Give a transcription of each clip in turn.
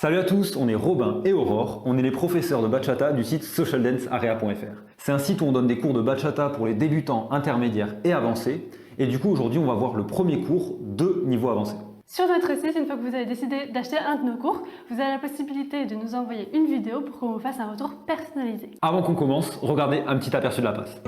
Salut à tous, on est Robin et Aurore, on est les professeurs de bachata du site socialdancearea.fr. C'est un site où on donne des cours de bachata pour les débutants, intermédiaires et avancés. Et du coup aujourd'hui on va voir le premier cours de niveau avancé. Sur notre site, une fois que vous avez décidé d'acheter un de nos cours, vous avez la possibilité de nous envoyer une vidéo pour qu'on vous fasse un retour personnalisé. Avant qu'on commence, regardez un petit aperçu de la passe.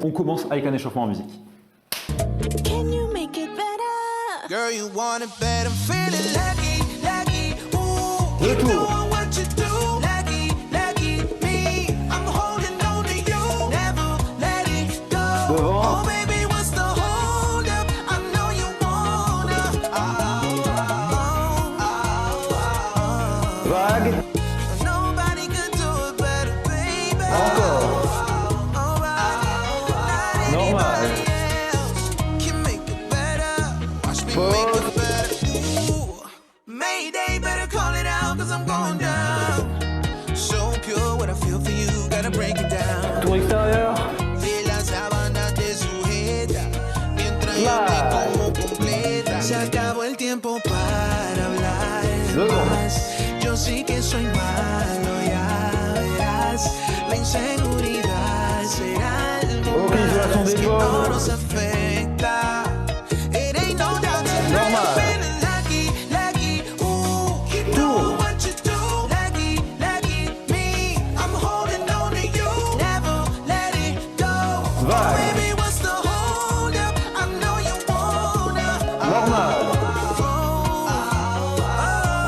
On commence avec un échauffement en musique. Can you make it better? Girl, you want it better. I'm feeling lucky, lucky. Ooh, keep Retour. doing what you do. Lucky, lucky me. I'm holding on to you. Never let it go. Devant. Oh, baby, what's the hold up? I know you wanna. Vague. Nobody could do it better, baby. Encore. Normal. Can make it better. Watch me make it better. Ooh, Mayday, better call it out, cause I'm going down. So pure what I feel for you, gotta break it down. Tour extérieur. Y la sábana te sujeta, mientras yo te como completa. Se acabó el tiempo para hablar más. Yo sí que soy malo, ya verás. La inseguridad será algo Ok, isolation des que no pommes. nos afecta. It ain't no doubt tonight I'm Normal. feeling lucky, lucky. Ooh, keep doing what you do. Lucky, lucky me. I'm holding on to you. Never let it go. Vague. Baby, what's the hold up? I know you wanna. Normal.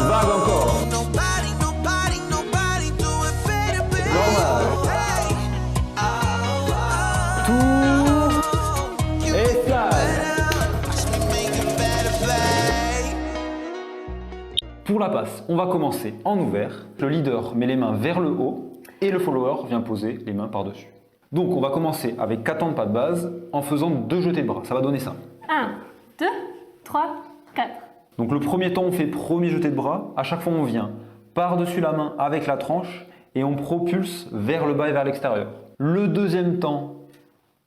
Vague encore. Nobody, nobody, nobody do it better, baby. Normal. Hey. Tour et slide. Watch me make it better, babe. Pour la passe, on va commencer en ouvert. Le leader met les mains vers le haut et le follower vient poser les mains par-dessus. Donc on va commencer avec 4 temps de pas de base en faisant 2 jetés de bras. Ça va donner ça. 1, 2, 3, 4. Donc le premier temps, on fait premier jeté de bras. À chaque fois, on vient par-dessus la main avec la tranche et on propulse vers le bas et vers l'extérieur. Le deuxième temps,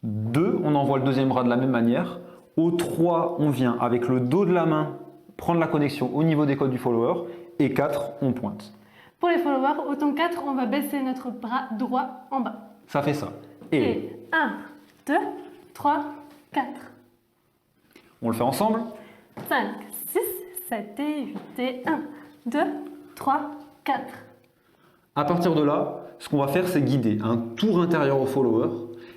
2, on envoie le deuxième bras de la même manière. Au 3, on vient avec le dos de la main prendre la connexion au niveau des côtes du follower. Et 4, on pointe. Pour les followers, au ton 4, on va baisser notre bras droit en bas. Ça fait ça. Et Et 1, 2, 3, 4, on le fait ensemble. 5, 6, 7 et 8 et 1, 2, 3, 4. À partir de là, ce qu'on va faire, c'est guider un tour intérieur au follower.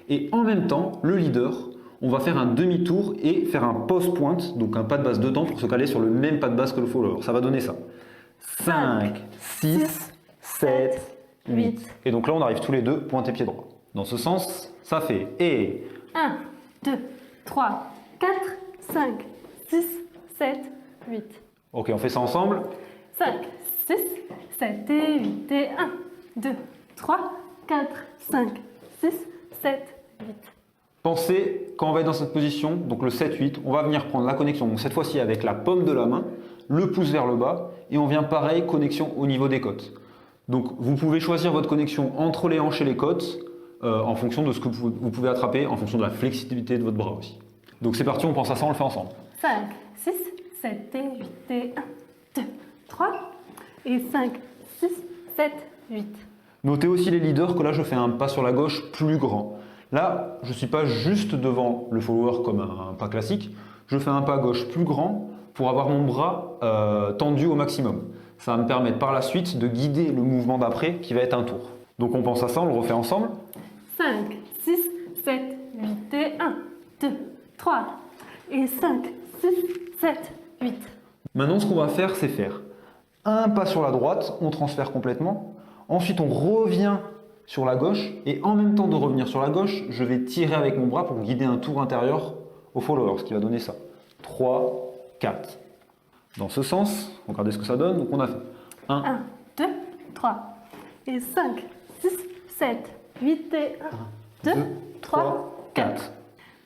Et en même temps, le leader, on va faire un demi-tour et faire un post-pointe, donc un pas de base de temps pour se caler sur le même pas de base que le follower. Ça va donner ça. 5, 6, 7, 8. Et donc là, on arrive tous les deux pointés pied droit. Dans ce sens, ça fait et 1, 2, 3, 4, 5, 6, 7, 8. ok, on fait ça ensemble. 5, 6, 7 et 8 et 1, 2, 3, 4, 5, 6, 7, 8. Pensez, quand on va être dans cette position, donc le 7-8, on va venir prendre la connexion, donc cette fois-ci avec la paume de la main, le pouce vers le bas, et on vient pareil, connexion au niveau des côtes. Donc vous pouvez choisir votre connexion entre les hanches et les côtes, en fonction de ce que vous pouvez attraper, en fonction de la flexibilité de votre bras aussi. Donc c'est parti, on pense à ça, on le fait ensemble. 5, 6, 7 et 8 et 1, 2, 3 et 5, 6, 7, 8. Notez aussi les leaders que là je fais un pas sur la gauche plus grand. Là, je ne suis pas juste devant le follower comme un pas classique, je fais un pas gauche plus grand pour avoir mon bras tendu au maximum. Ça va me permettre par la suite de guider le mouvement d'après qui va être un tour. Donc on pense à ça, on le refait ensemble. 5, 6, 7, 8 et 1, 2, 3 et 5, 6, 7, 8. Maintenant, ce qu'on va faire, c'est faire un pas sur la droite, on transfère complètement. Ensuite, on revient sur la gauche et en même temps de revenir sur la gauche, je vais tirer avec mon bras pour guider un tour intérieur au follower, ce qui va donner ça. 3, 4. Dans ce sens, regardez ce que ça donne. Donc on a fait 1, 1, 2, 3 et 5, 6, 7, 8 et 1, 2, 3, 4.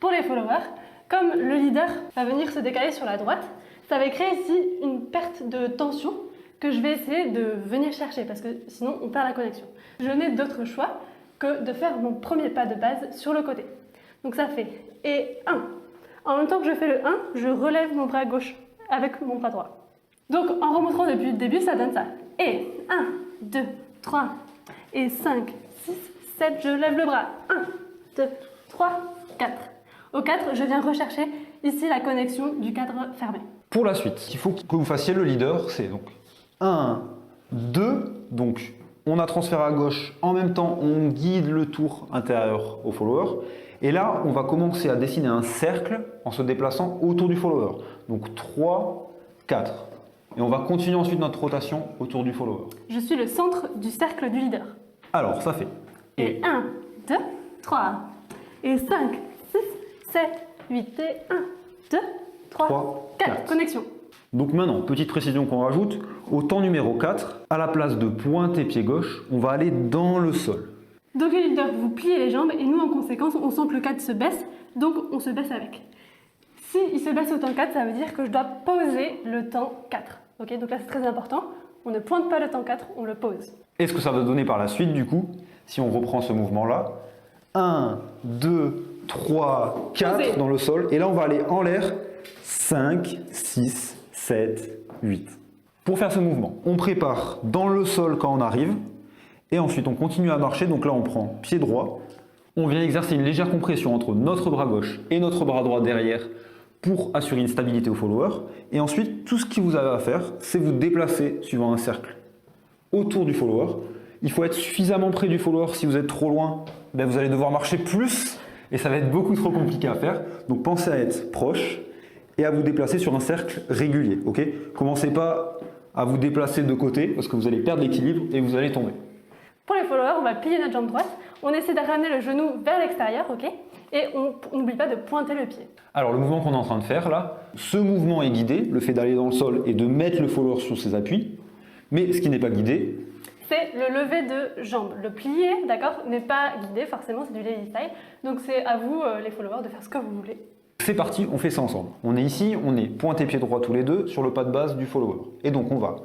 Pour les followers, comme le leader va venir se décaler sur la droite, ça va créer ici une perte de tension que je vais essayer de venir chercher parce que sinon on perd la connexion. Je n'ai d'autre choix que de faire mon premier pas de base sur le côté. Donc ça fait et 1. En même temps que je fais le 1, je relève mon bras gauche avec mon bras droit. Donc en remontrant depuis le début, ça donne ça. Et 1, 2, 3, et 5, 6, 7, je lève le bras. 1, 2, 3, 4. Au 4, je viens rechercher ici la connexion du cadre fermé. Pour la suite, il faut que vous fassiez le leader, c'est donc 1, 2, donc on a transféré à gauche, en même temps on guide le tour intérieur au follower, et là on va commencer à dessiner un cercle en se déplaçant autour du follower. Donc 3, 4. Et on va continuer ensuite notre rotation autour du follower. Je suis le centre du cercle du leader. Alors ça fait Et 1, 2, 3, et 5, 6, 7, 8, et 1, 2, 3, 4. Connexion. Donc maintenant, petite précision qu'on rajoute, au temps numéro 4, à la place de pointer pied gauche, on va aller dans le sol. Donc le leader, vous pliez les jambes et nous en conséquence, on sent que le 4 se baisse, donc on se baisse avec. Si il se baisse au temps 4, ça veut dire que je dois poser le temps 4. Ok, donc là c'est très important, on ne pointe pas le temps 4, on le pose. Et ce que ça va donner par la suite du coup, si on reprend ce mouvement-là, 1, 2, 3, 4 Posé. dans le sol, et là on va aller en l'air, 5, 6, 7, 8. Pour faire ce mouvement, on prépare dans le sol quand on arrive, et ensuite on continue à marcher, donc là on prend pied droit, on vient exercer une légère compression entre notre bras gauche et notre bras droit derrière pour assurer une stabilité au follower, et ensuite tout ce que vous avez à faire, c'est vous déplacer suivant un cercle autour du follower. Il faut être suffisamment près du follower. Si vous êtes trop loin, ben vous allez devoir marcher plus et ça va être beaucoup trop compliqué à faire. Donc pensez à être proche et à vous déplacer sur un cercle régulier. Ok ? Commencez pas à vous déplacer de côté parce que vous allez perdre l'équilibre et vous allez tomber. Pour les followers, on va plier notre jambe droite, on essaie de ramener le genou vers l'extérieur, ok ? Et on n'oublie pas de pointer le pied. Alors le mouvement qu'on est en train de faire là, ce mouvement est guidé, le fait d'aller dans le sol et de mettre le follower sur ses appuis. Mais ce qui n'est pas guidé, c'est le lever de jambe. Le plié, d'accord, n'est pas guidé forcément, c'est du lady style. Donc c'est à vous, les followers, de faire ce que vous voulez. c'est parti, on fait ça ensemble. On est ici, on est pointé pied droit tous les deux sur le pas de base du follower. Et donc on va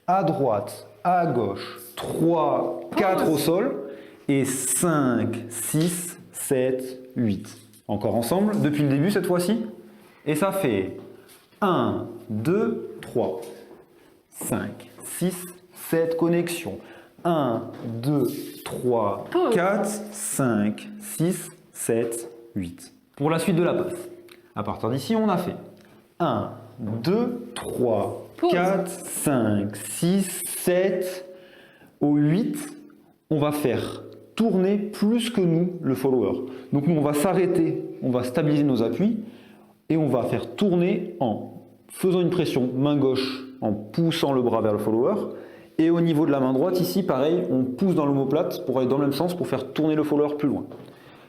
à droite, à gauche, 3, 4 au sol et 5, 6, 7, 8. Encore ensemble, depuis le début cette fois-ci. Et ça fait 1, 2, 3, 5, 6, 7 connexions. 1, 2, 3, 4, 5, 6, 7, 8. Pour la suite de la passe, à partir d'ici, on a fait 1, 2, 3, 4, 5, 6, 7. Au 8, on va faire tourner plus que nous le follower. Donc nous, on va s'arrêter, on va stabiliser nos appuis et on va faire tourner en faisant une pression main gauche, en poussant le bras vers le follower. Et au niveau de la main droite, ici, pareil, on pousse dans l'omoplate pour aller dans le même sens pour faire tourner le follower plus loin.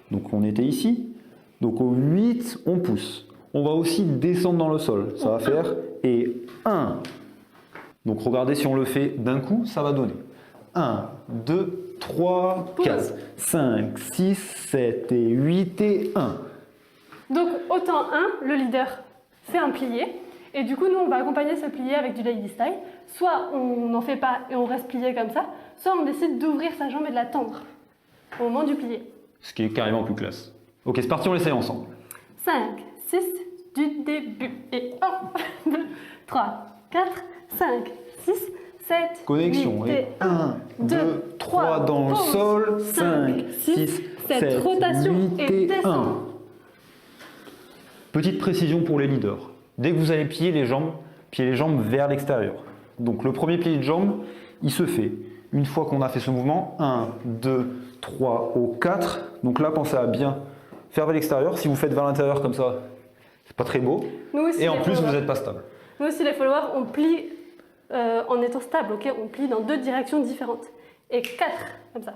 Donc on était ici. Donc au 8, on pousse. On va aussi descendre dans le sol. Ça va faire et 1. Donc regardez si on le fait d'un coup, ça va donner 1, 2, 3, 4, 5, 6, 7 et 8 et 1. Donc au temps 1, le leader fait un plié. Et du coup, nous, on va accompagner ce plié avec du lady style. Soit on n'en fait pas et on reste plié comme ça, soit on décide d'ouvrir sa jambe et de la tendre au moment du plié. Ce qui est carrément plus classe. Ok, c'est parti, on l'essaye ensemble. 5, 6, du début. Et 1, 2, 3, 4, 5, 6, 7, Connexion. 8, Et 1, 2, 3 dans le sol. 5, 6, 7, rotation 8 et et 1. descend. Petite précision pour les leaders. Dès que vous allez plier les jambes vers l'extérieur. Donc le premier pli de jambe, il se fait une fois qu'on a fait ce mouvement. 1, 2, 3 au 4. Donc là, pensez à bien faire vers l'extérieur. Si vous faites vers l'intérieur comme ça, c'est pas très beau. Nous aussi, Et en les plus, vous followers. n'êtes pas stable. Nous aussi, les followers, on plie en étant stable, ok? On plie dans 2 directions différentes. Et 4, comme ça.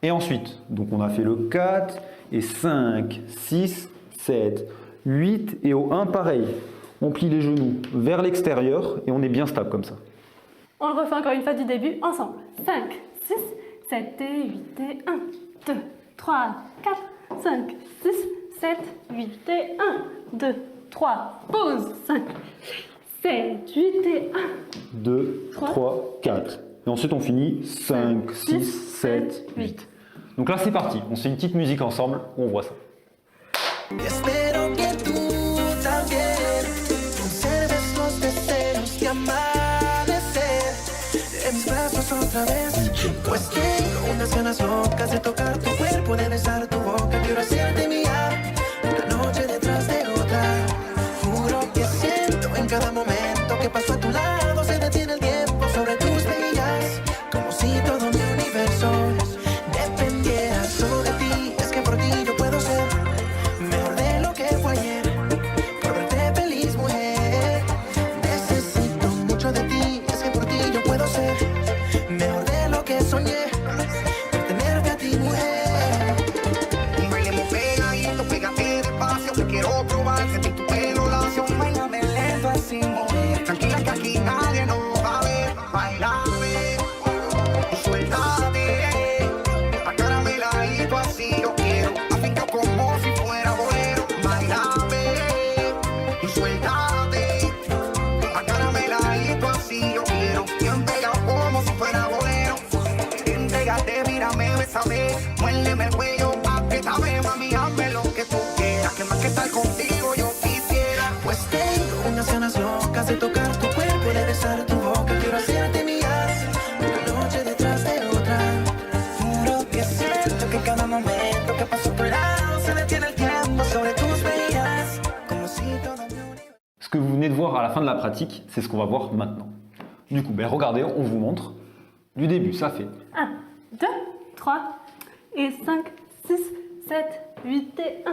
Et ensuite, donc on a fait le 4 et 5, 6, 7, 8 et au 1 pareil. On plie les genoux vers l'extérieur et on est bien stable comme ça. On le refait encore une fois du début, ensemble. 5, 6, 7 et 8 et 1, 2, 3, 4, 5, 6, 7, 8 et 1, 2, 3, pause. 5, 7, 8 et 1. 2, 3, 4. Et ensuite on finit 5, 6, 7, 8. Donc là c'est parti, on se fait une petite musique ensemble, on voit ça. Espero que tú también conserves los deseos de amanecer en mis brazos otra vez. Pues tengo unas ganas locas de tocar tu cuerpo, de besar tu boca. Quiero hacerte mía una noche detrás de otra. Juro que siento en cada momento que paso a tu lado se detiene el tiempo sobre tus mejillas, como si todo mi universo dependiera solo de ti. Es que por ti yo puedo ser mejor de lo que fue ayer, por verte feliz, mujer. Necesito mucho de ti, es que por ti yo puedo ser mejor de lo que soñé, por tenerte a ti, mujer. Bailemos pegadito, pégate despacio, te quiero probar, sentir tu pelo lacio. Bailame lento así, mujer, tranquila que aquí nadie nos va a ver. Bailame, y suéltate, acarameladito así yo quiero, afinca como si fuera bolero. Bailame, y suéltate, acarameladito así yo quiero, bien pegado como si fuera bolero. Entrégate, mírame, bésame, muérdeme el cuello, apriétame, mami, hazme lo que tú quieras, que más que estar contigo yo quisiera. Pues tengo unas ganas locas de tocar tu cuerpo, de besar tu boca. Quiero hacerte mía una noche detrás de otra. Juro que siento que cada momento que paso a tu lado se detiene el tiempo sobre tus mejillas, como si todo mi universo. Ce que vous venez de voir à la fin de la pratique, c'est ce qu'on va voir maintenant. Du coup, regardez, on vous montre. Du début, ça fait 1, 2, 3 et 5, 6, 7, 8 et 1.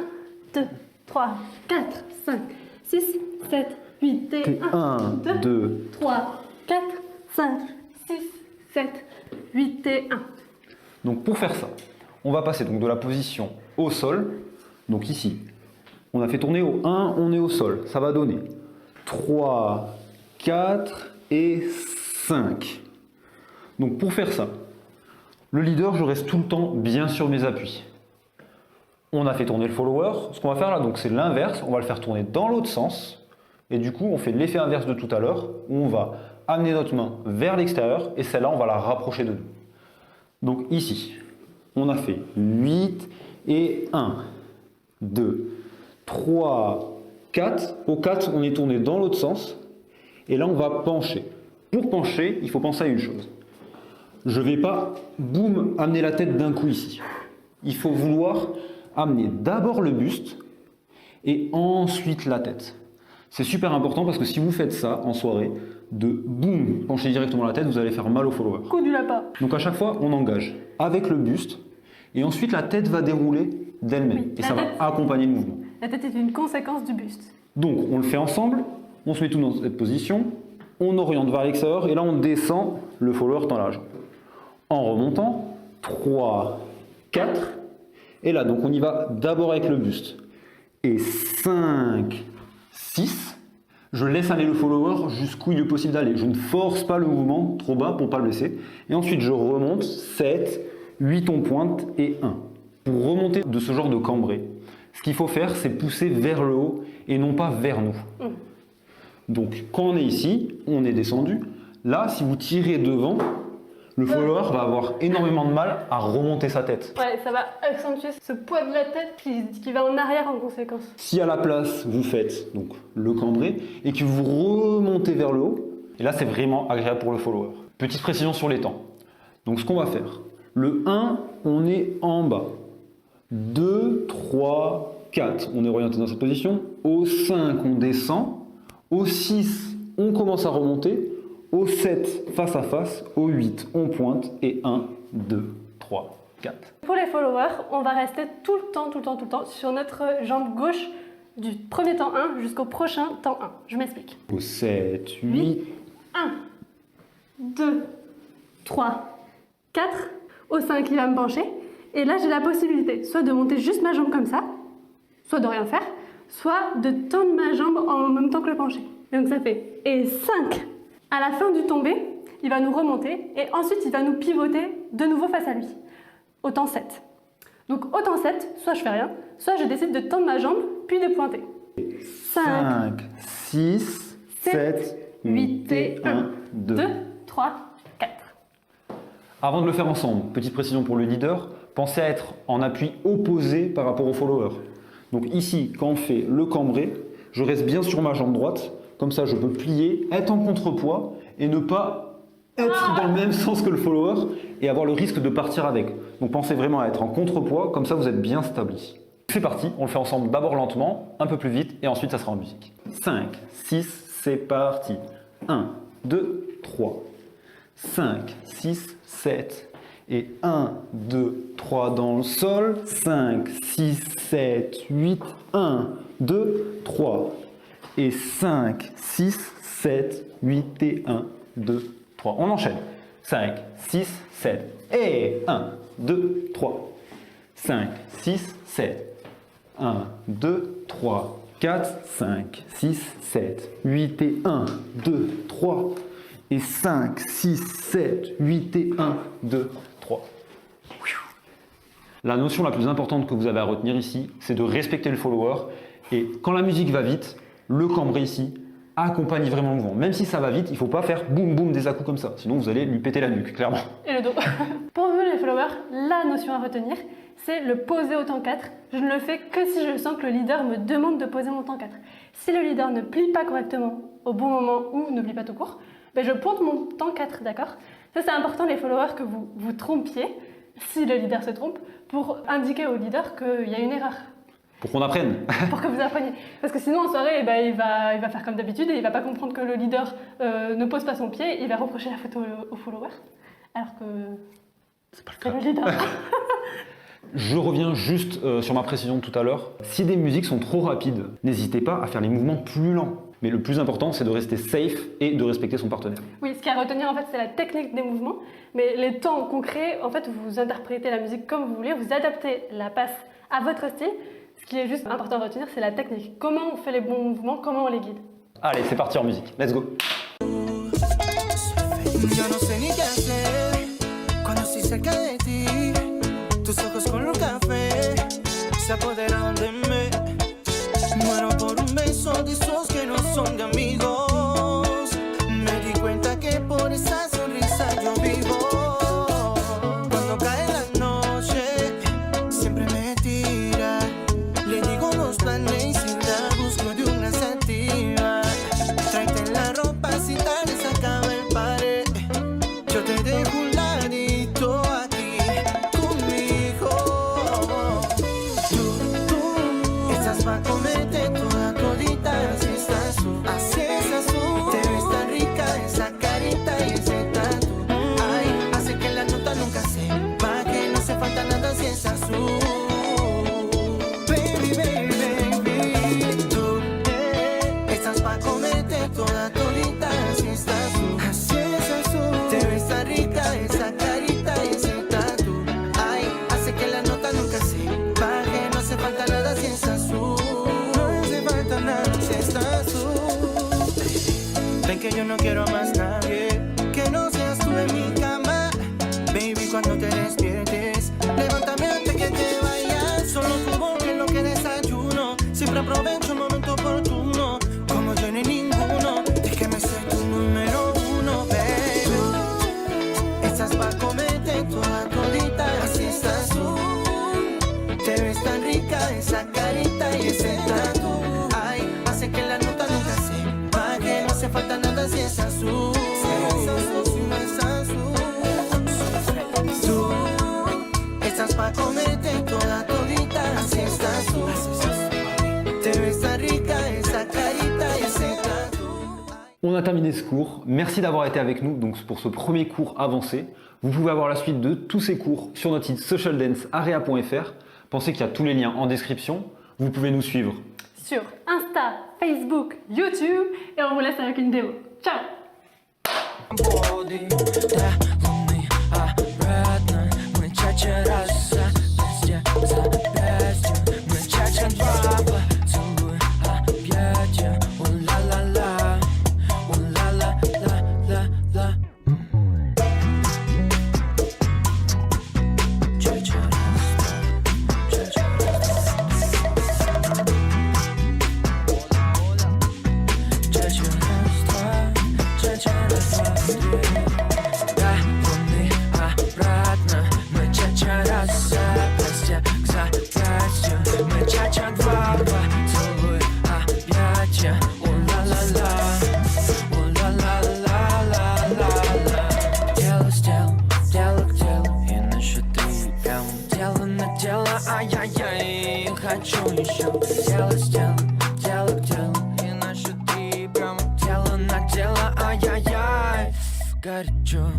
2, 3, 4, 5, 6, 7, 8 et 1. 1, 2, 3, 4, 5, 6, 7, 8 et 1. Donc pour faire ça, on va passer donc de la position au sol. Donc ici, on a fait tourner au 1, on est au sol. Ça va donner 3, 4 et 5. Donc pour faire ça, le leader, je reste tout le temps bien sur mes appuis. On a fait tourner le follower. Ce qu'on va faire là, donc c'est l'inverse. On va le faire tourner dans l'autre sens. Et du coup, on fait l'effet inverse de tout à l'heure, où on va amener notre main vers l'extérieur et celle-là, on va la rapprocher de nous. Donc ici, on a fait 8 et 1, 2, 3, 4. Au 4, on est tourné dans l'autre sens. Et là, on va pencher. Pour pencher, il faut penser à une chose. Je ne vais pas, boum, amener la tête d'un coup ici. Il faut vouloir amener d'abord le buste et ensuite la tête. C'est super important parce que si vous faites ça en soirée, de boum, pencher directement la tête, vous allez faire mal au follower. Coup du lapin. Donc à chaque fois, on engage avec le buste et ensuite la tête va dérouler d'elle-même Oui, et la ça tête. va accompagner le mouvement. La tête est une conséquence du buste. Donc on le fait ensemble, on se met tout dans cette position, on oriente vers l'extérieur et là on descend, le follower tend la jambe. En remontant, 3, 4, et là donc on y va d'abord avec le buste. Et 5, 6, je laisse aller le follower jusqu'où il est possible d'aller. Je ne force pas le mouvement trop bas pour ne pas le blesser. Et ensuite je remonte, 7, 8 on pointe et 1. Pour remonter de ce genre de cambré, ce qu'il faut faire c'est pousser vers le haut et non pas vers nous. Donc quand on est ici, on est descendu. Là, si vous tirez devant, le follower va avoir énormément de mal à remonter sa tête. Ouais, ça va accentuer ce poids de la tête qui va en arrière en conséquence. Si à la place, vous faites donc le cambré et que vous remontez vers le haut, et là c'est vraiment agréable pour le follower. Petite précision sur les temps. Donc ce qu'on va faire, le 1, on est en bas. 2, 3, 4, on est orienté dans cette position. Au 5, on descend. Au 6, on commence à remonter. Au 7, face à face. Au 8, on pointe. Et 1, 2, 3, 4. Pour les followers, on va rester tout le temps sur notre jambe gauche du premier temps 1 jusqu'au prochain temps 1. Je m'explique. Au 7, 8. 1, 2, 3, 4. Au 5, il va me pencher. Et là, j'ai la possibilité soit de monter juste ma jambe comme ça, soit de rien faire, soit de tendre ma jambe en même temps que le pencher. Et donc ça fait et 5. À la fin du tombé, il va nous remonter et ensuite il va nous pivoter de nouveau face à lui. Au temps 7. Donc au temps 7, soit je fais rien, soit je décide de tendre ma jambe puis de pointer. 5, 6, 7, 8 et 1, 2. 2, 3, 4. Avant de le faire ensemble, petite précision pour le leader, pensez à être en appui opposé par rapport au follower. Donc ici, quand on fait le cambré, je reste bien sur ma jambe droite, comme ça je peux plier, être en contrepoids et ne pas être dans le même sens que le follower et avoir le risque de partir avec. Donc pensez vraiment à être en contrepoids, comme ça vous êtes bien stable ici. C'est parti, on le fait ensemble d'abord lentement, un peu plus vite et ensuite ça sera en musique. 5, 6, c'est parti. 1, 2, 3. 5, 6, 7. Et 1, 2, 3 dans le sol. 5, 6, 7, 8. 1, 2, 3. Et 5, 6, 7, 8 et 1, 2, 3. On enchaîne. 5, 6, 7. Et 1, 2, 3. 5, 6, 7. 1, 2, 3, 4, 5, 6, 7, 8 et 1, 2, 3. Et 5, 6, 7, 8 et 1, 2, 3. La notion la plus importante que vous avez à retenir ici, c'est de respecter le follower. Et quand la musique va vite, le cambré ici accompagne vraiment le mouvement. Même si ça va vite, il ne faut pas faire boum boum des à-coups comme ça. Sinon, vous allez lui péter la nuque, clairement. Et le dos. Pour vous, les followers, la notion à retenir, c'est le poser au temps 4. Je ne le fais que si je sens que le leader me demande de poser mon temps 4. Si le leader ne plie pas correctement au bon moment ou ne plie pas tout court, ben je pointe mon temps 4, d'accord? Ça, c'est important, les followers, que vous vous trompiez, si le leader se trompe, pour indiquer au leader qu'il y a une erreur. Pour qu'on apprenne. Pour que vous appreniez. Parce que sinon, en soirée, ben, il va faire comme d'habitude et il ne va pas comprendre que le leader ne pose pas son pied, il va reprocher la photo au follower, alors que C'est pas le c'est cas. le leader. Je reviens juste sur ma précision de tout à l'heure. Si des musiques sont trop rapides, n'hésitez pas à faire les mouvements plus lents. Mais le plus important, c'est de rester safe et de respecter son partenaire. Oui, ce qu'il y a à retenir, en fait, c'est la technique des mouvements. Mais les temps concrets, en fait, vous interprétez la musique comme vous voulez, vous adaptez la passe à votre style. Ce qui est juste important à retenir, c'est la technique. Comment on fait les bons mouvements, comment on les guide. Allez, c'est parti en musique. Let's go. Yo no sé ni qué hacer cuando estoy cerca de ti. Tus ojos color café se apoderaron de mí. Muero por un beso de esos que no son de amigos. Me di cuenta que por esa sonrisa yo vivo. Cuando cae la noche, siempre me tira. Le digo los planes y la busco de una sativa. Tráete la ropa si tal se acaba el pared. Yo te dejo un ladito aquí conmigo. Tú estás pa' comerte toda todita. Así estás tú, así estás tú. Te ves tan rica esa carita y ese tatu. Ay, hace que la nota nunca se va, que no hace falta nada si estás tú. Baby, baby, baby, tú estás pa' comerte toda todita. Así estás tú, así estás tú. Te ves tan rica esa carita y ese tatu. Ay, hace que la nota nunca se baje. No hace falta nada si estás tú. No hace falta nada si estás tú. Ven que yo no quiero a más nadie que no seas tú en mi cama. Baby, cuando te despiertes, levántame antes que te vayas. Solo tu boca es lo que desayuno. Siempre aprovecho el momento oportuno. Como yo no hay ninguno, es que me sé tu número uno, baby. Estás pa' comerte toda todita, así estás tú. Te ves tan rica esa carita y ese tatu. Ay, hace que la nota nunca se baje. No hace falta nada si estás tú. Si estás tú, si no estás tú. Tú estás pa' comerte toda todita, así estás tú. Te ves tan rica esa carita y ese tatu. On a terminé ce cours. Merci d'avoir été avec nous donc, pour ce premier cours avancé. Vous pouvez avoir la suite de tous ces cours sur notre site socialdancearea.fr. Pensez qu'il y a tous les liens en description. Vous pouvez nous suivre. Sur Insta, Facebook, YouTube, et on vous laisse avec une vidéo. Ciao! Body, да, луны обратно. Мы чача раса, везде за пятью. Мы чача два, целуй объятия. У-ла-ла-ла, у-ла-ла-ла-ла-ла. Чача раса, чача раса. хочу еще тело с телом, тело к телу. И наши три прямо тело на тело, ай-яй-яй, горячо.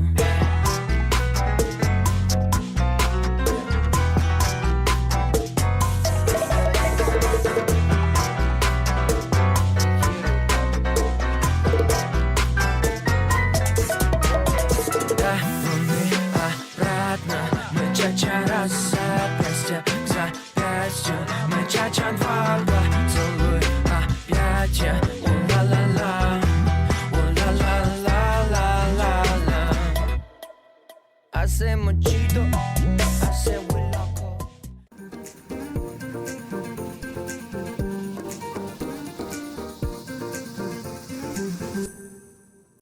Раз запястье к запястью, мы ча-ча два, целуй опять, у-ла-ла-ла, у-ла-ла-ла-ла-ла-ла. Hace muchito, hace